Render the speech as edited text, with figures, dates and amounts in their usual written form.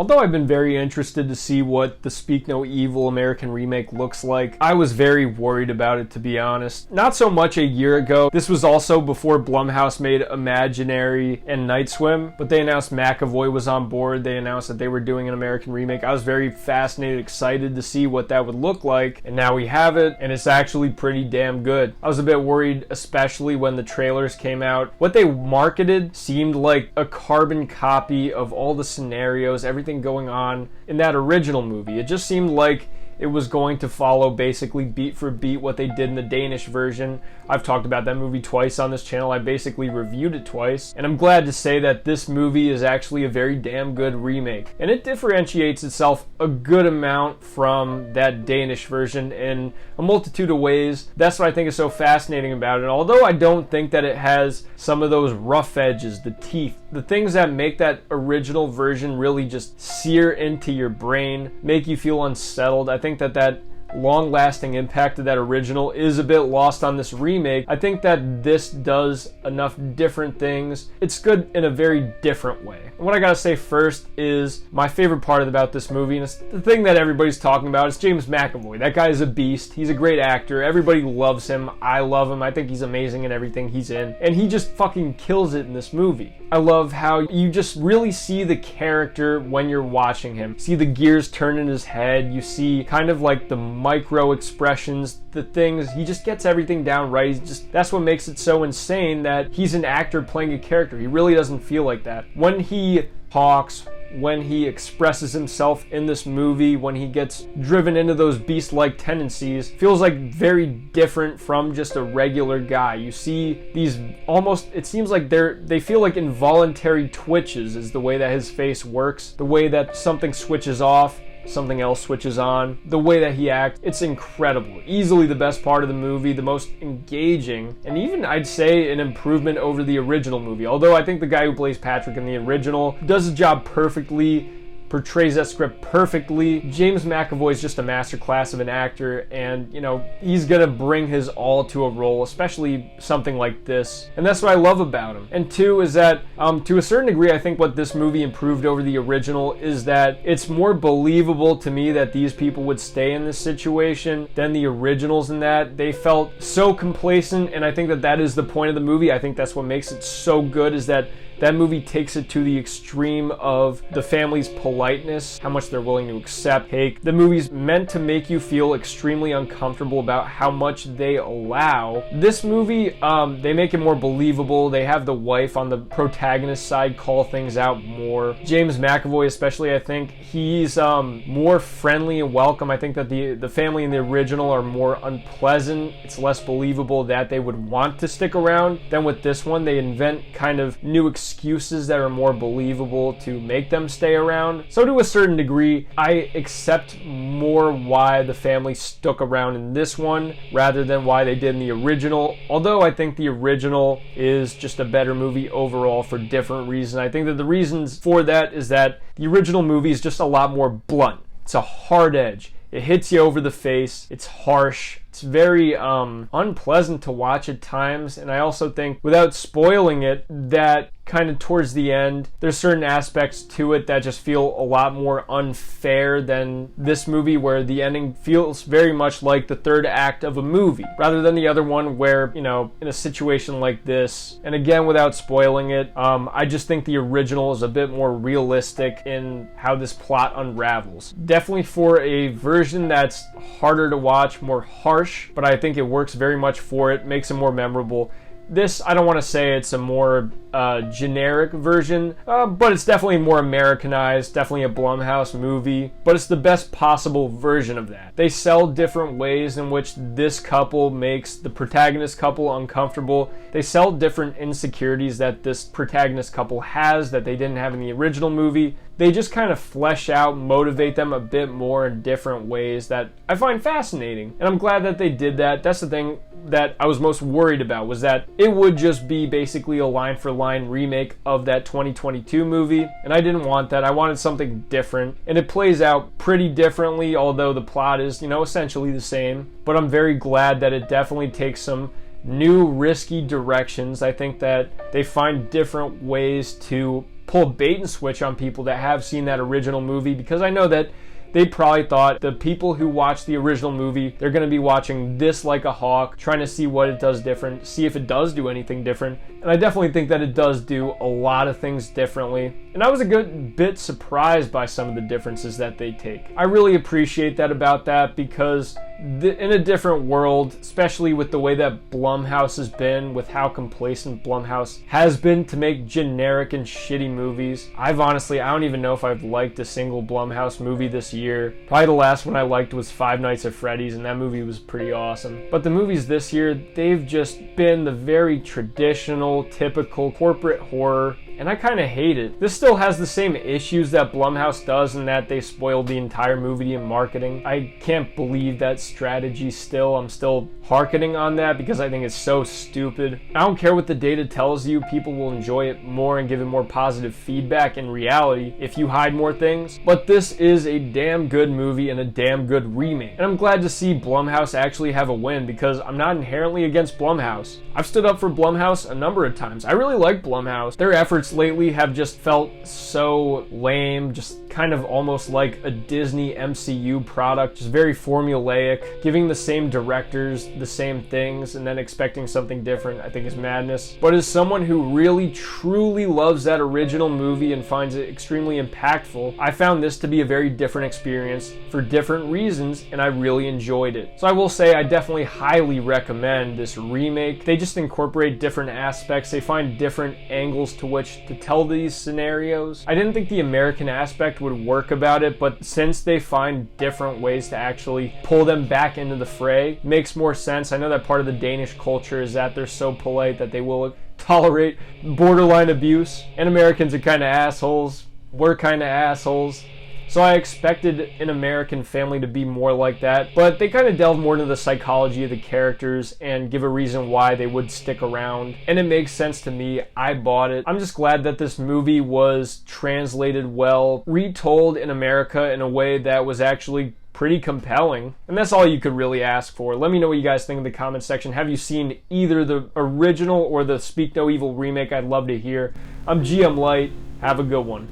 Although I've been very interested to see what the Speak No Evil American remake looks like, I was very worried about it, to be honest. Not so much a year ago. This was also before Blumhouse made Imaginary and Night Swim, but they announced McAvoy was on board. They announced that they were doing an American remake. I was very fascinated, excited to see what that would look like, and now we have it, and it's actually pretty damn good. I was a bit worried, especially when the trailers came out. What they marketed seemed like a carbon copy of all the scenarios, everything going on in that original movie. It just seemed like it was going to follow basically beat for beat what they did in the Danish version. I've talked about that movie twice on this channel. I basically reviewed it twice. And I'm glad to say that this movie is actually a very damn good remake. And it differentiates itself a good amount from that Danish version in a multitude of ways. That's what I think is so fascinating about it. Although I don't think that it has some of those rough edges, the teeth, the things that make that original version really just sear into your brain, make you feel unsettled. I think that long-lasting impact of that original is a bit lost on this remake. I think that this does enough different things. It's good in a very different way. And what I gotta say first is my favorite part about this movie, and it's the thing that everybody's talking about, is James McAvoy. That guy is a beast. He's a great actor. Everybody loves him. I love him. I think he's amazing in everything he's in. And he just fucking kills it in this movie. I love how you just really see the character when you're watching him. See the gears turn in his head. You see kind of like the micro expressions, the things. He just gets everything down right. That's what makes it so insane that he's an actor playing a character. He really doesn't feel like that. When he talks, when he expresses himself in this movie, when he gets driven into those beast-like tendencies, feels like very different from just a regular guy. You see these almost, it seems like they feel like involuntary twitches is the way that his face works, the way that something switches off, something else switches on, the way that he acts. It's incredible. Easily the best part of the movie, the most engaging, and even I'd say an improvement over the original movie. Although I think the guy who plays Patrick in the original does his job perfectly, portrays that script perfectly. James McAvoy is just a masterclass of an actor, and you know, he's gonna bring his all to a role, especially something like this. And that's what I love about him. And two is that to a certain degree, I think what this movie improved over the original is that it's more believable to me that these people would stay in this situation than the originals, in that they felt so complacent. And I think that is the point of the movie. I think that's what makes it so good, is that movie takes it to the extreme of the family's politeness, how much they're willing to accept. Hey, the movie's meant to make you feel extremely uncomfortable about how much they allow. This movie, they make it more believable. They have the wife on the protagonist side call things out more. James McAvoy especially, I think he's more friendly and welcome. I think that the family in the original are more unpleasant. It's less believable that they would want to stick around than with this one. They invent kind of new excuses that are more believable to make them stay around. So to a certain degree, I accept more why the family stuck around in this one rather than why they did in the original. Although I think the original is just a better movie overall for different reasons. I think that the reasons for that is that the original movie is just a lot more blunt. It's a hard edge. It hits you over the face. It's harsh. It's very unpleasant to watch at times. And I also think, without spoiling it, that kind of towards the end, there's certain aspects to it that just feel a lot more unfair than this movie, where the ending feels very much like the third act of a movie, rather than the other one where, you know, in a situation like this, and again, without spoiling it, I just think the original is a bit more realistic in how this plot unravels. Definitely for a version that's harder to watch, more harsh, but I think it works very much for it, makes it more memorable. This, I don't want to say it's a more generic version, but it's definitely more Americanized, definitely a Blumhouse movie, but it's the best possible version of that. They sell different ways in which this couple makes the protagonist couple uncomfortable. They sell different insecurities that this protagonist couple has that they didn't have in the original movie. They just kind of flesh out, motivate them a bit more in different ways that I find fascinating. And I'm glad that they did that. That's the thing that I was most worried about, was that it would just be basically a line-for-line remake of that 2022 movie. And I didn't want that. I wanted something different. And it plays out pretty differently, although the plot is, you know, essentially the same. But I'm very glad that it definitely takes some new risky directions. I think that they find different ways to pull a bait and switch on people that have seen that original movie, because I know that they probably thought the people who watched the original movie, they're going to be watching this like a hawk, trying to see what it does different, see if it does do anything different. And I definitely think that it does do a lot of things differently. And I was a good bit surprised by some of the differences that they take. I really appreciate that about that, because in a different world, especially with the way that Blumhouse has been, with how complacent Blumhouse has been to make generic and shitty movies, I don't even know if I've liked a single Blumhouse movie this year. Probably the last one I liked was Five Nights at Freddy's, and that movie was pretty awesome. But the movies this year, they've just been the very traditional, typical corporate horror, and I kind of hate it. This still has the same issues that Blumhouse does, in that they spoiled the entire movie in marketing. I can't believe that strategy still. I'm still harkening on that because I think it's so stupid. I don't care what the data tells you, people will enjoy it more and give it more positive feedback in reality if you hide more things. But this is a damn good movie and a damn good remake. And I'm glad to see Blumhouse actually have a win, because I'm not inherently against Blumhouse. I've stood up for Blumhouse a number of times. I really like Blumhouse. Their efforts lately have just felt so lame, just kind of almost like a Disney MCU product, just very formulaic. Giving the same directors the same things and then expecting something different, I think, is madness. But as someone who really truly loves that original movie and finds it extremely impactful, I found this to be a very different experience for different reasons, and I really enjoyed it. So I will say I definitely highly recommend this remake. They just incorporate different aspects. They find different angles to which to tell these scenarios. I didn't think the American aspect would work about it, but since they find different ways to actually pull them back into the fray, it makes more sense. I know that part of the Danish culture is that they're so polite that they will tolerate borderline abuse, and Americans are kind of assholes. We're kind of assholes. So I expected an American family to be more like that, but they kind of delve more into the psychology of the characters and give a reason why they would stick around. And it makes sense to me. I bought it. I'm just glad that this movie was translated well, retold in America in a way that was actually pretty compelling. And that's all you could really ask for. Let me know what you guys think in the comment section. Have you seen either the original or the Speak No Evil remake? I'd love to hear. I'm GM Light. Have a good one.